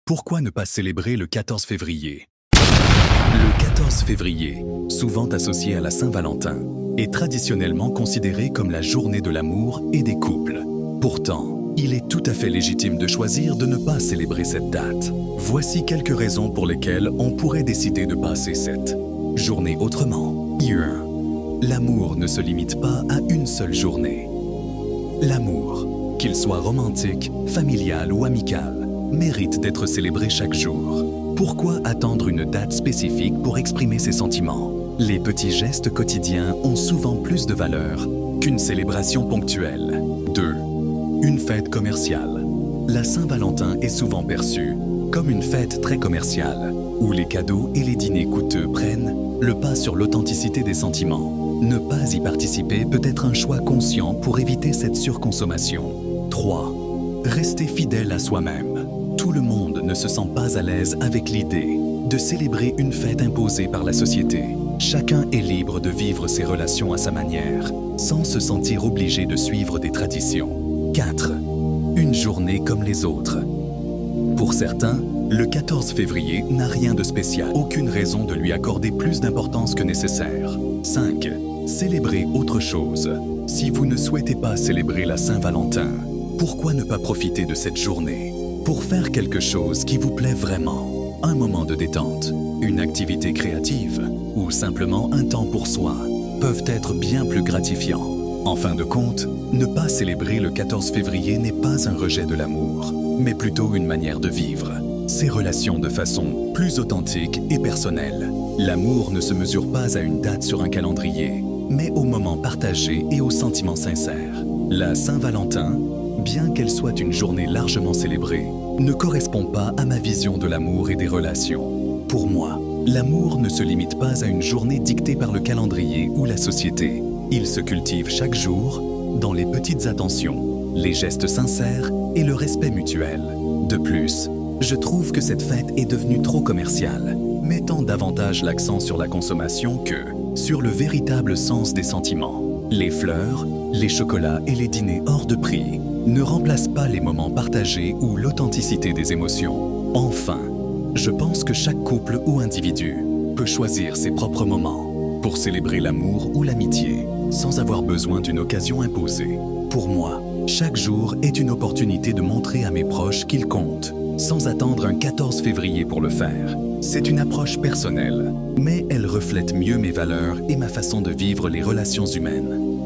Pourquoi ne pas célébrer le 14 février? Le 14 février, souvent associé à la Saint-Valentin, est traditionnellement considéré comme la journée de l'amour et des couples. Pourtant, il est tout à fait légitime de choisir de ne pas célébrer cette date. Voici quelques raisons pour lesquelles on pourrait décider de passer cette journée autrement. 1. L'amour ne se limite pas à une seule journée. L'amour, qu'il soit romantique, familial ou amical, mérite d'être célébré chaque jour. Pourquoi attendre une date spécifique pour exprimer ses sentiments? Les petits gestes quotidiens ont souvent plus de valeur qu'une célébration ponctuelle. 2. Une fête commerciale. La Saint-Valentin est souvent perçue comme une fête très commerciale, où les cadeaux et les dîners coûteux prennent le pas sur l'authenticité des sentiments. Ne pas y participer peut être un choix conscient pour éviter cette surconsommation. 3. Rester fidèle à soi-même. Tout le monde ne se sent pas à l'aise avec l'idée de célébrer une fête imposée par la société. Chacun est libre de vivre ses relations à sa manière, sans se sentir obligé de suivre des traditions. 4. Une journée comme les autres. Pour certains, le 14 février n'a rien de spécial, aucune raison de lui accorder plus d'importance que nécessaire. 5. Célébrer autre chose. Si vous ne souhaitez pas célébrer la Saint-Valentin, pourquoi ne pas profiter de cette journée pour faire quelque chose qui vous plaît vraiment? Un moment de détente, une activité créative ou simplement un temps pour soi peuvent être bien plus gratifiants. En fin de compte, ne pas célébrer le 14 février n'est pas un rejet de l'amour, mais plutôt une manière de vivre ces relations de façon plus authentique et personnelle. L'amour ne se mesure pas à une date sur un calendrier, mais aux moments partagés et aux sentiments sincères. La Saint-Valentin, bien qu'elle soit une journée largement célébrée, ne correspond pas à ma vision de l'amour et des relations. Pour moi, l'amour ne se limite pas à une journée dictée par le calendrier ou la société. Il se cultive chaque jour dans les petites attentions, les gestes sincères et le respect mutuel. De plus, je trouve que cette fête est devenue trop commerciale, mettant davantage l'accent sur la consommation que sur le véritable sens des sentiments. Les fleurs, les chocolats et les dîners hors de prix ne remplacent pas les moments partagés ou l'authenticité des émotions. Enfin, je pense que chaque couple ou individu peut choisir ses propres moments pour célébrer l'amour ou l'amitié sans avoir besoin d'une occasion imposée. Pour moi, chaque jour est une opportunité de montrer à mes proches qu'ils comptent, sans attendre un 14 février pour le faire. C'est une approche personnelle, mais elle reflète mieux mes valeurs et ma façon de vivre les relations humaines.